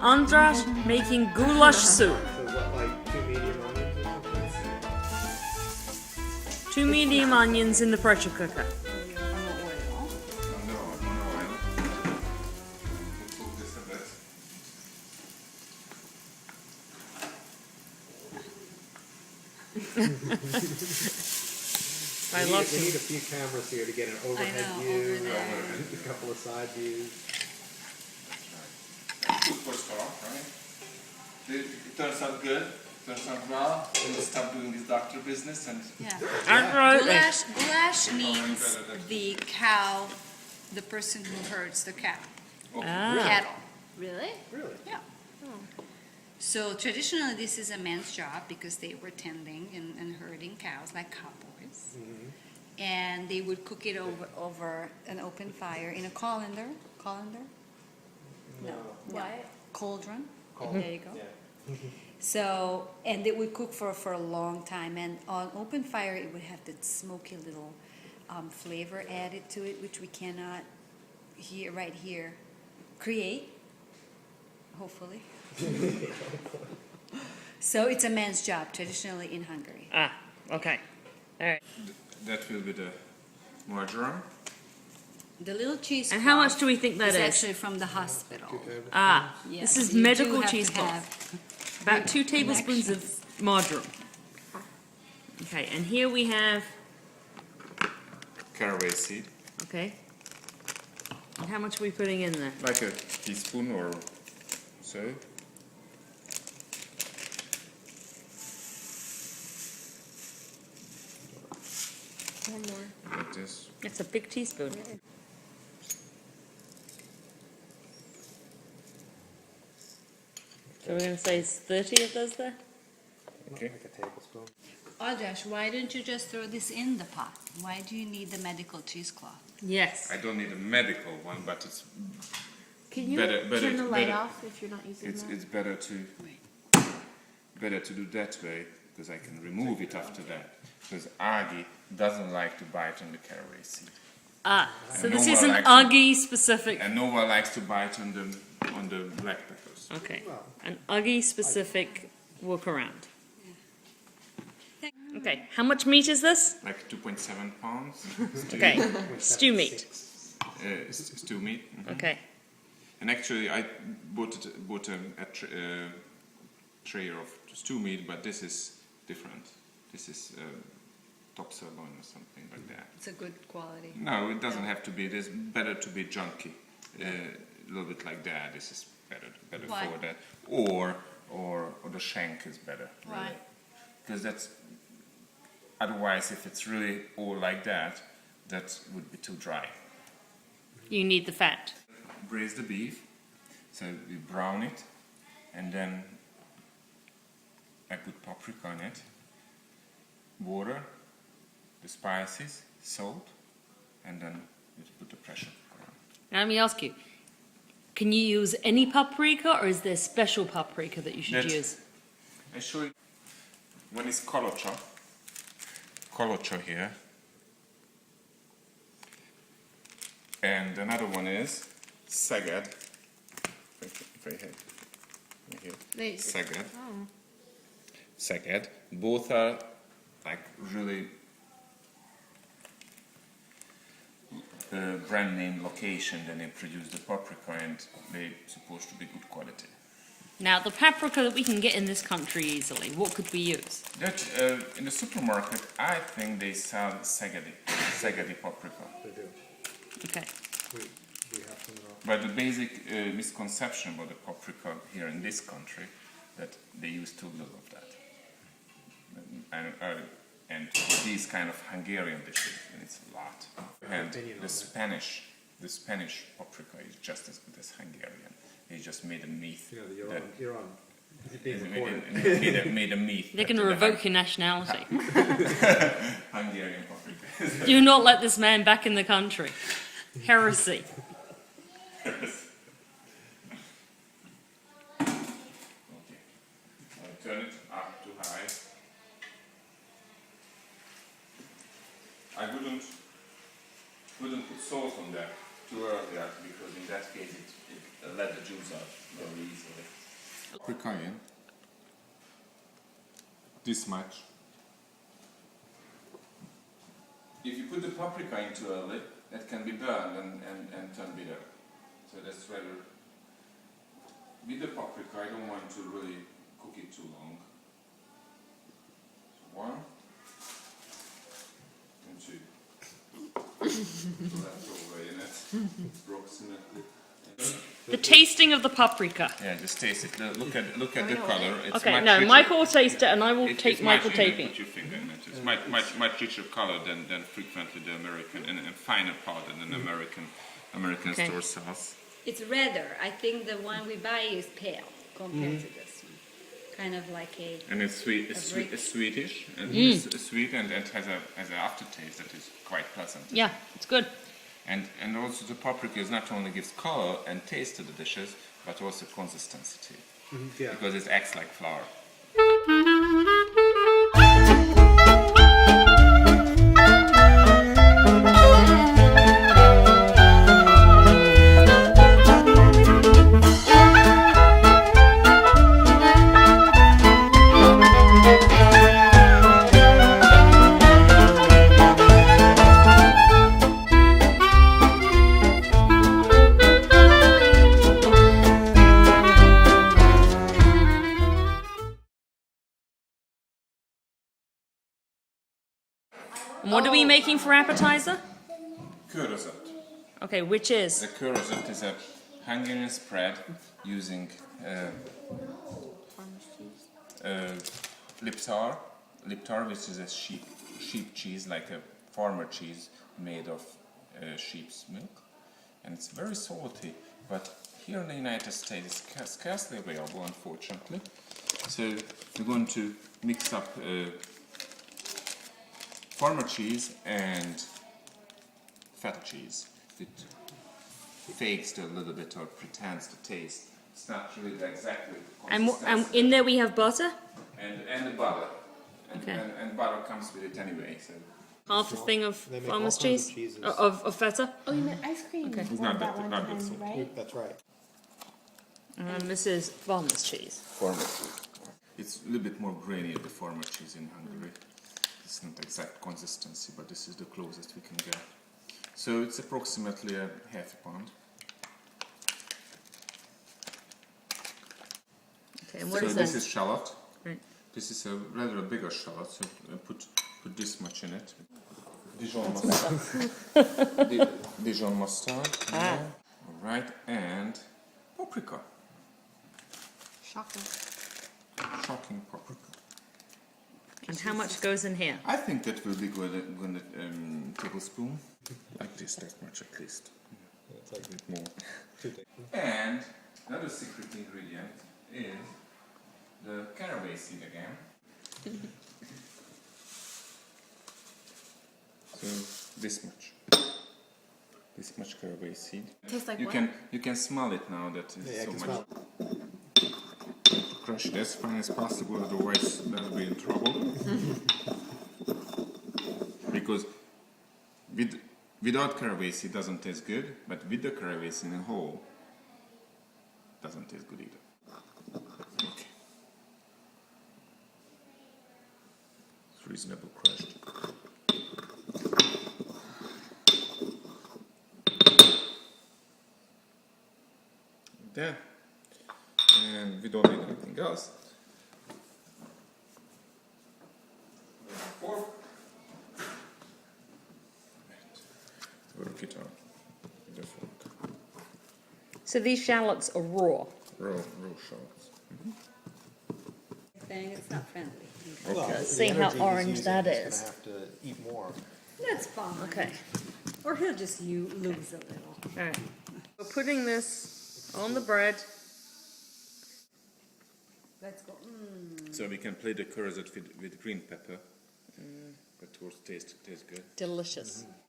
Andras making goulash soup. So what, like 2 medium onions or something? 2 medium onions in the pressure cooker. No oil. No oil. Cook this a bit. I love We need a few cameras here to get an overhead know, view, over there. and a couple of side views. Good for start, right? It turns out good. Turns out well. And we stop doing this doctor business and Yeah. Absolutely. Goulash means the cow, the person who herds the cow, cattle. Really? Really? Yeah. So traditionally, this is a man's job because they were tending and herding cows like cowboys. And they would cook it over an open fire in a colander. No. What? Cauldron. Cauldron. There you go. Yeah. So, and it would cook for a long time. And on open fire, it would have that smoky little flavor added to it, which we cannot right here create, hopefully. So it's a man's job traditionally in Hungary. Ah, okay. All right. that will be the marjoram. The little cheese. And how much do we think that is is? actually from the hospital. Ah, Yes, this is you do medical have to cheesecloth. have About 2 tablespoons of marjoram. Okay, and here we have, Caraway seed. okay. And how much are we putting in there? Like a teaspoon or so. One more. Like this. It's a big teaspoon. So we're going to say it's 30 of those there? Okay. Like a tablespoon. Adrash, why don't you just throw this in the pot? Why do you need the medical cheesecloth? Yes. I don't need a medical one, but it's Can you Better- turn the light better. off if you're not using that? it's better to do that way because I can remove it after that. Because Agi doesn't like to bite on the caraway seed, Ah, so And this no is one an likes Uggy specific. and no one likes to bite on the black peppers. Okay, Well, an Uggy specific workaround. Okay, how much meat is this? Like 2.7 pounds. Okay, stew meat. Stew meat. Mhm. Okay, And actually, I bought a tray of stew meat, but this is different. This is top sirloin or something like that. It's a good quality. No, it doesn't have to be. It is better to be junky, a little bit like that. This is better Why? for that. Or the shank is better. Why? Because that's otherwise, if it's really all like that, that would be too dry. you need the fat. Braise the beef, so we brown it, and then I put paprika on it, water, the spices, salt, and then we put the pressure cooker on. Now let me ask you, can you use any paprika or is there special paprika that you should That- use? I show you. One is kolocha here, and another one is Szeged. If I have right here. They- Szeged. Oh. Szeged. Both are like really brand name location. Then they produce the paprika, and they're supposed to be good quality. Now the paprika that we can get in this country easily, what could we use? That in the supermarket, I think they sell Szegedi paprika. they do. Okay, We have some of But the basic misconception about the paprika here in this country that they use too little of that. And these kind of Hungarian dishes, and it's a lot. And opinion on the that. Spanish paprika is just as good as Hungarian. They just made a myth. You know, that you're on. You're being recorded. made a myth. they're going to revoke your nationality. Hungarian paprika. Do not let this man back in the country. Heresy. Okay. I'll turn it up to high. I wouldn't put salt on that. too early out because in that case it let the juice out very easily. Paprika in. This much. If you put the paprika in too early, it can be burned and turn bitter. So that's rather. With the paprika, I don't want to really cook it too long. So 1 and 2. So that's over in it, approximately. The tasting of the paprika. Yeah, just taste it. Look at the color. It's Okay, much no, richer. Michael will taste it and I will It's take much- Michael taping. Put your finger in it. It's much richer color than frequently the American and finer powder than American Okay. store sauce. It's redder. I think the one we buy is pale compared to this one. Kind of like a. And it's sweet. brick. It's sweetish. And it's sweet and it has an aftertaste that is quite pleasant. Yeah, it's good. And also the paprika is not only gives color and taste to the dishes, but also consistency too. Yeah. Because it acts like flour. And what are we making for appetizer? Körözet. Okay, which is? The körözet is a Hungarian spread using Liptar, which is a sheep cheese, like a farmer cheese made of sheep's milk, and it's very salty. But here in the United States, it's scarcely available, unfortunately. So we're going to mix up farmer cheese and feta cheese. It fakes a little bit or pretends to taste. It's not really exactly the And consistency. in there we have butter? And the butter. Okay. And butter comes with it anyway. So Half a thing of They make all farmer's kinds cheese? of cheeses. Of feta? Oh, you meant ice cream. Okay. It's Or not that that- one not time, that salty. right? That's right. And this is farmer's cheese. farmer cheese. It's a little bit more grainy at the farmer cheese in Hungary. It's not exact consistency, but this is the closest we can get. So it's approximately a half a pound. Okay, and what So is this this? is shallot. Right. This is a rather bigger shallot, so put this much in it. Dijon mustard. Dijon mustard. Ah. All right, and paprika. Shocking. Shocking paprika. And how much goes in here? I think that will be good. Tablespoon, like this, that much at least. It's like A bit more. 2 tablespoons. And another secret ingredient is the caraway seed again. So this much caraway seed. Tastes like You what? can smell it now that it's Yeah, I so can much. smell Crush it as fine as possible, otherwise they'll be in trouble. Because without caraway seed doesn't taste good, but with the caraway seed in whole doesn't taste good either. Okay. It's reasonable crushed. There. And we don't need anything else. Fork. And work it out with the fork. So these shallots are raw. Raw shallots. Thing, it's not friendly. Well, the see how energy he's orange using, that he's is. gonna have to eat more. That's fine. Okay. Or he'll just lose a little. Alright. We're putting this on the bread. Let's go. So we can play the curds with green pepper. But towards taste good. Delicious.